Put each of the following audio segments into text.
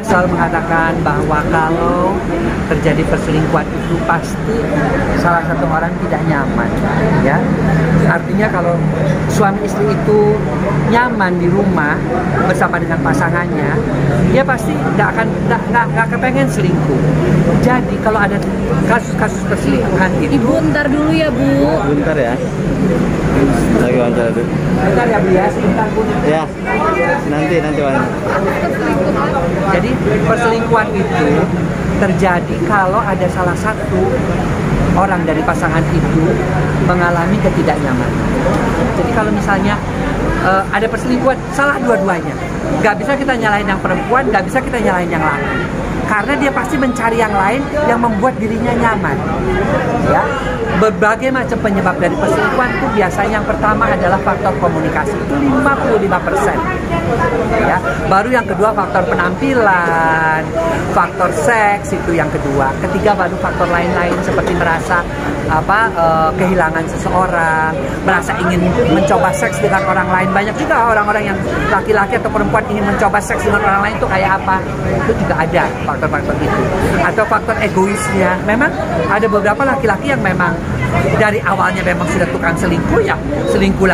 selalu mengatakan bahwa kalau terjadi perselingkuhan itu pasti salah satu orang tidak nyaman, ya. Artinya kalau suami istri itu nyaman di rumah bersama dengan pasangannya, dia pasti nggak kepengen selingkuh. Jadi kalau ada kasus-kasus perselingkuhan itu, Ibu ntar dulu ya Bu. Bentar ya. Lagi wawancara dulu. bentar ya Bu ya, sebentar Bu. Ya. Nanti wawancara. Jadi perselingkuhan itu terjadi kalau ada salah satu orang dari pasangan itu mengalami ketidaknyamanan. Jadi kalau misalnya ada perselingkuhan, salah dua-duanya. Nggak bisa kita nyalahin yang perempuan, nggak bisa kita nyalahin yang laki. Karena dia pasti mencari yang lain yang membuat dirinya nyaman. Ya, berbagai macam penyebab dari perselingkuhan itu biasanya yang pertama adalah faktor komunikasi, itu 55%. Ya, baru yang kedua faktor penampilan, faktor seks itu yang kedua. Ketiga baru faktor lain-lain seperti merasa kehilangan seseorang, merasa ingin mencoba seks dengan orang lain. Banyak juga orang-orang yang laki-laki atau perempuan ingin mencoba seks dengan orang lain itu kayak apa? Itu juga ada faktor-faktor itu. Atau faktor egoisnya. Memang ada beberapa laki-laki yang memang dari awalnya memang sudah tukang selingkuh, ya selingkuh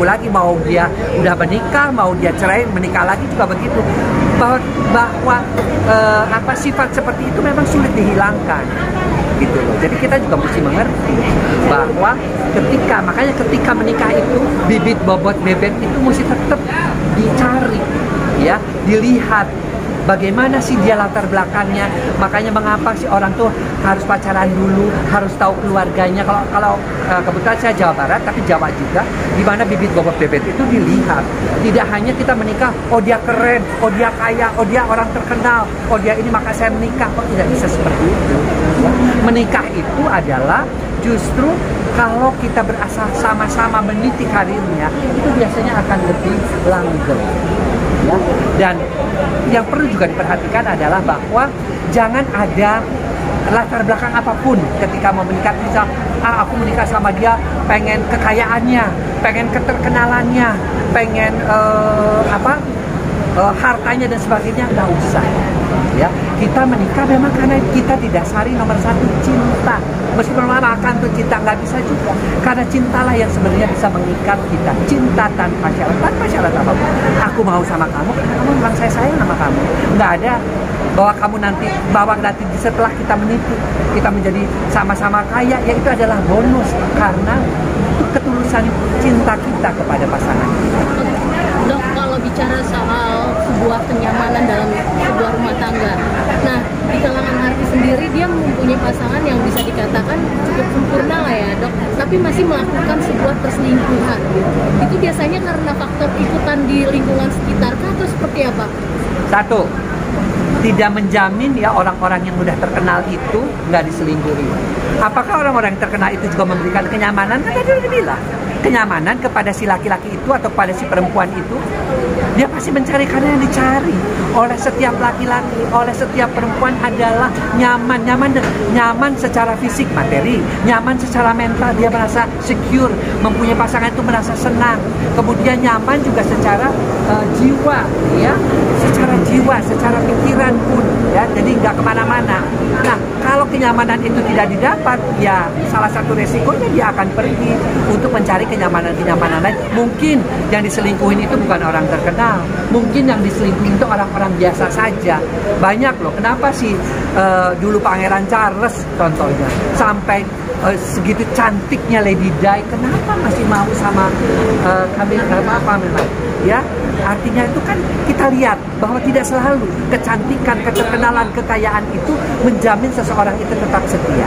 lagi, mau dia udah menikah, mau dia cerai, menikah lagi juga begitu. Bahwa sifat seperti itu memang sulit dihilangkan gitu loh. Jadi kita juga mesti mengerti bahwa makanya ketika menikah itu bibit bobot bebek itu mesti tetap dicari, ya, dilihat bagaimana sih dia latar belakangnya. Makanya mengapa sih orang tuh harus pacaran dulu, harus tahu keluarganya. Kalau kebetulan saya Jawa Barat, tapi Jawa juga, di mana bibit bobot bebek itu dilihat. Tidak hanya kita menikah, oh dia keren, oh dia kaya, oh dia orang terkenal, oh dia ini maka saya menikah. Kok tidak bisa seperti itu? Ya. Menikah itu adalah justru kalau kita berasa sama-sama meniti karirnya, itu biasanya akan lebih langgeng. Ya. Dan yang perlu juga diperhatikan adalah bahwa jangan ada latar belakang apapun ketika mau menikah. Misal, aku menikah sama dia pengen kekayaannya, pengen keterkenalannya, pengen hartanya dan sebagainya, nggak usah. Ya, kita menikah memang karena kita didasari nomor satu cinta. Meskipun akan tuh cinta, nggak bisa juga. Karena cintalah yang sebenarnya bisa mengikat kita. Cinta tanpa syarat apapun. Aku mau sama kamu karena kamu bilang saya sayang sama kamu. Nggak ada bahwa nanti setelah kita menipu, kita menjadi sama-sama kaya, ya itu adalah bonus karena itu ketulusan cinta kita kepada pasangan. Dok, kalau bicara soal sebuah kenyamanan dalam sebuah rumah tangga, nah di kalangan artis sendiri dia mempunyai pasangan yang bisa dikatakan cukup sempurna lah ya Dok, tapi masih melakukan sebuah perselingkuhan. Itu biasanya karena faktor ikutan di lingkungan sekitar atau seperti apa? Satu, tidak menjamin ya orang-orang yang udah terkenal itu nggak diselingkuhi. Apakah orang-orang yang terkenal itu juga memberikan kenyamanan? Kan tadi udah bilang, kenyamanan kepada si laki-laki itu atau pada si perempuan itu, dia pasti mencari karena yang dicari oleh setiap laki-laki, oleh setiap perempuan adalah nyaman secara fisik materi, nyaman secara mental, dia merasa secure, mempunyai pasangan itu merasa senang, kemudian nyaman juga secara jiwa, ya, secara jiwa, secara pikiran pun, ya, jadi nggak kemana-mana. Nah, kalau kenyamanan itu tidak didapat, ya salah satu resikonya dia akan pergi untuk mencari kenyamanan lain. Mungkin yang diselingkuhin itu bukan orang terkenal, mungkin yang diselingkuhin itu orang-orang biasa saja. Banyak loh. Kenapa sih dulu Pangeran Charles contohnya sampai segitu cantiknya Lady Di, kenapa masih mau sama Camilla? Ya, artinya itu kan kita lihat bahwa tidak selalu kecantikan, keterkenalan, kekayaan itu menjamin seseorang itu tetap setia.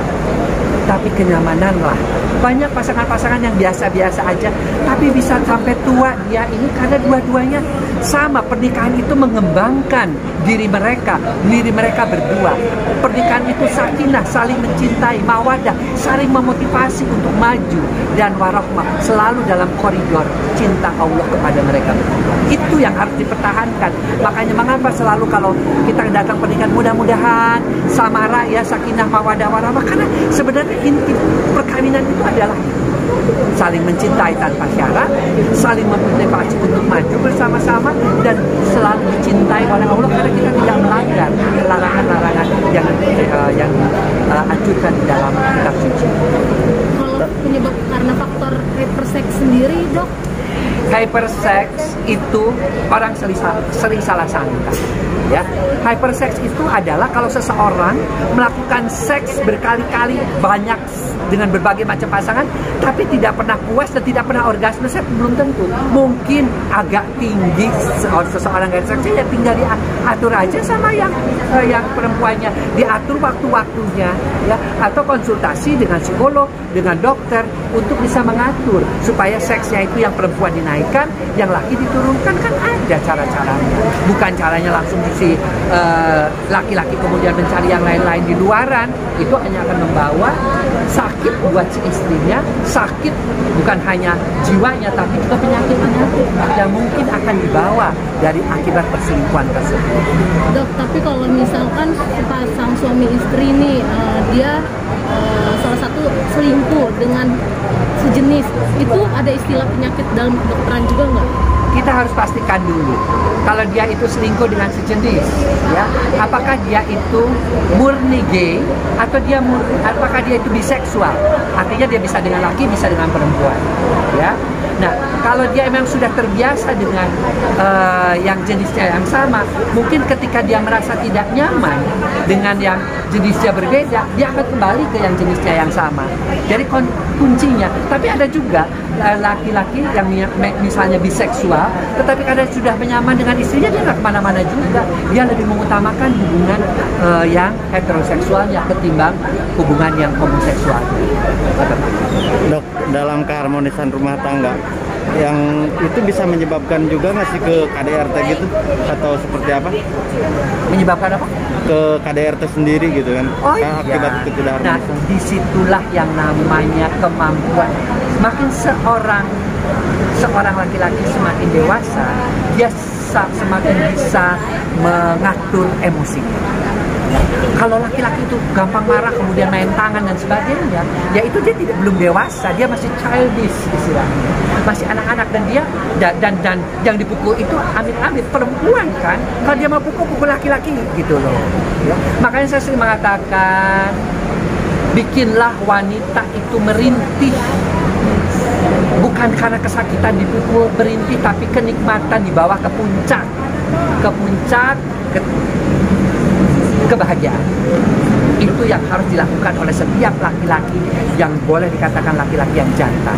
Tapi kenyamananlah. Banyak pasangan-pasangan yang biasa-biasa aja, tapi bisa sampai tua dia ini karena dua-duanya sama. Pernikahan itu mengembangkan diri mereka berdua. Pernikahan itu sakinah, saling mencintai, mawadah, saling memotivasi untuk maju, dan warahmah, selalu dalam koridor cinta Allah kepada mereka berdua. Itu yang harus dipertahankan. Makanya mengapa selalu kalau kita datang pernikahan, mudah-mudahan samara ya, sakinah, mawadah, warahmah, karena sebenarnya inti perkawinan itu adalah saling mencintai tanpa syarat, saling memotivasi untuk maju bersama-sama, dan selalu dicintai oleh Allah karena kita tidak melanggar melanggar larangan-larangan yang dianjurkan di dalam kitab suci. Kalau penyebab karena faktor hypersex sendiri, Dok? Hypersex itu orang sering salah sangka. Ya, hypersex itu adalah kalau seseorang melakukan seks berkali-kali banyak dengan berbagai macam pasangan, tapi tidak pernah puas dan tidak pernah orgasme. Saya belum tentu. Mungkin agak tinggi seseorang hypersex, ya tinggal diatur aja sama yang perempuannya, diatur waktu-waktunya, ya, atau konsultasi dengan psikolog, dengan dokter untuk bisa mengatur supaya seksnya itu yang perempuan dinaikkan, yang laki diturunkan. Kan ada cara-caranya. Bukan caranya langsung si laki-laki kemudian mencari yang lain-lain di luaran. Itu hanya akan membawa sakit buat si istrinya, sakit bukan hanya jiwanya tapi juga penyakit-penyakit yang mungkin akan dibawa dari akibat perselingkuhan tersebut. Dok, tapi kalau misalkan sepasang suami istri nih, dia salah satu selingkuh dengan sejenis, itu ada istilah penyakit dalam kedokteran juga nggak? Kita harus pastikan dulu kalau dia itu selingkuh dengan sejenis, ya, apakah dia itu murni gay atau apakah dia itu biseksual, artinya dia bisa dengan laki, bisa dengan perempuan, ya. Nah, kalau dia memang sudah terbiasa dengan yang jenisnya yang sama, mungkin ketika dia merasa tidak nyaman dengan yang jenisnya berbeda, dia akan kembali ke yang jenisnya yang sama. Jadi kuncinya, tapi ada juga laki-laki yang misalnya biseksual, tetapi kadang sudah menyaman dengan istrinya, dia nggak kemana-mana juga. Dia lebih mengutamakan hubungan yang heteroseksualnya ketimbang hubungan yang homoseksual. Dok, dalam keharmonisan rumah tangga, yang itu bisa menyebabkan juga nggak sih ke KDRT gitu, atau seperti apa? Menyebabkan apa? Ke KDRT sendiri gitu kan? Oh iya. Akibat ketidakharmonisan. Nah, disitulah yang namanya kemampuan. Makin seorang laki-laki semakin dewasa, dia semakin bisa mengatur emosinya. Kalau laki-laki itu gampang marah, kemudian main tangan dan sebagainya, ya itu dia belum dewasa, dia masih childish istilahnya, masih anak-anak, dan dia dan yang dipukul itu amit-amit perempuan kan, kalau dia mau pukul laki-laki gitu loh, ya. Makanya saya sering mengatakan, bikinlah wanita itu merintih, bukan karena kesakitan dipukul berintih, tapi kenikmatan dibawa ke puncak kebahagiaan. Itu yang harus dilakukan oleh setiap laki-laki yang boleh dikatakan laki-laki yang jantan.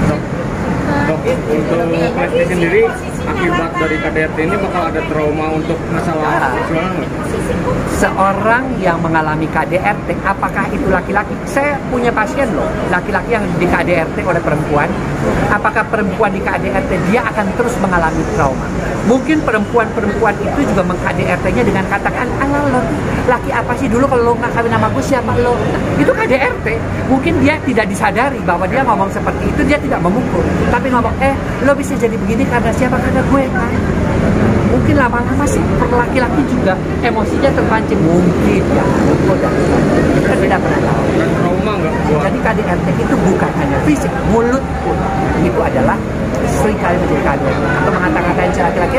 Dok, untuk Lesti sendiri, akibat dari KDRT ini bakal ada trauma untuk masalah seksual nggak? Seorang yang mengalami KDRT, apakah itu laki-laki? Saya punya pasien loh, laki-laki yang di KDRT oleh perempuan. Apakah perempuan di KDRT dia akan terus mengalami trauma? Mungkin perempuan-perempuan itu juga meng-KDRT-nya dengan katakan, "Alah lo, laki apa sih dulu kalau lo nggak kawin sama aku, siapa lo?" Itu KDRT. Mungkin dia tidak disadari bahwa dia ngomong seperti itu, dia tidak memukul, tapi ngomong, lo bisa jadi begini karena siapa? Karena gue kan. Mungkin lama-lama sih laki-laki juga emosinya terpancing, mungkin ya, mukul dan kita tidak pernah tahu. Trauma nggak? Jadi KDRT itu bukan hanya fisik, mulut pun itu adalah seringkali menjadi KDRT. Atau mengata-ngatain si laki-laki,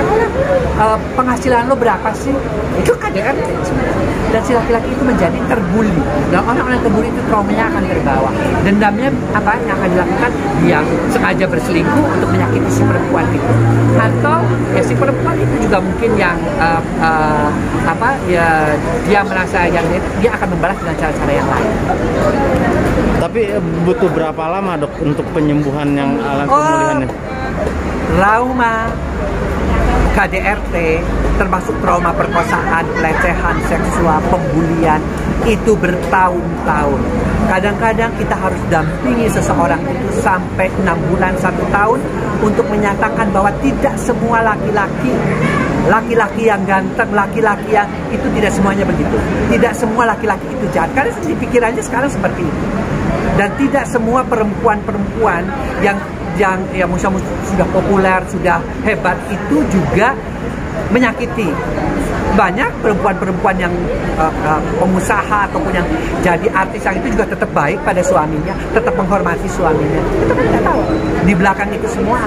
penghasilan lo berapa sih? Itu KDRT sebenarnya. Dan si laki-laki itu menjadi terbuli. Dan orang-orang terbuli itu traumanya akan terbawa. Dendamnya apa yang akan dilakukan? Dia sengaja berselingkuh untuk menyakiti si perempuan itu. Atau ya si perempuan itu juga mungkin yang dia merasa yang dia akan membalas dengan cara-cara yang lain. Tapi butuh berapa lama, Dok, untuk penyembuhan yang pemulihannya? Trauma KDRT termasuk trauma perkosaan, pelecehan seksual, pembulian itu bertahun-tahun. Kadang-kadang kita harus dampingi seseorang itu sampai 6 bulan, 1 tahun untuk menyatakan bahwa tidak semua laki-laki yang ganteng, laki-laki yang itu tidak semuanya begitu. Tidak semua laki-laki itu jahat. Karena pikirannya sekarang seperti itu. Dan tidak semua perempuan-perempuan yang sudah populer, sudah hebat itu juga menyakiti. Banyak perempuan-perempuan yang pengusaha ataupun yang jadi artis yang itu juga tetap baik pada suaminya, tetap menghormati suaminya. Kita kan tidak tahu di belakang itu semua.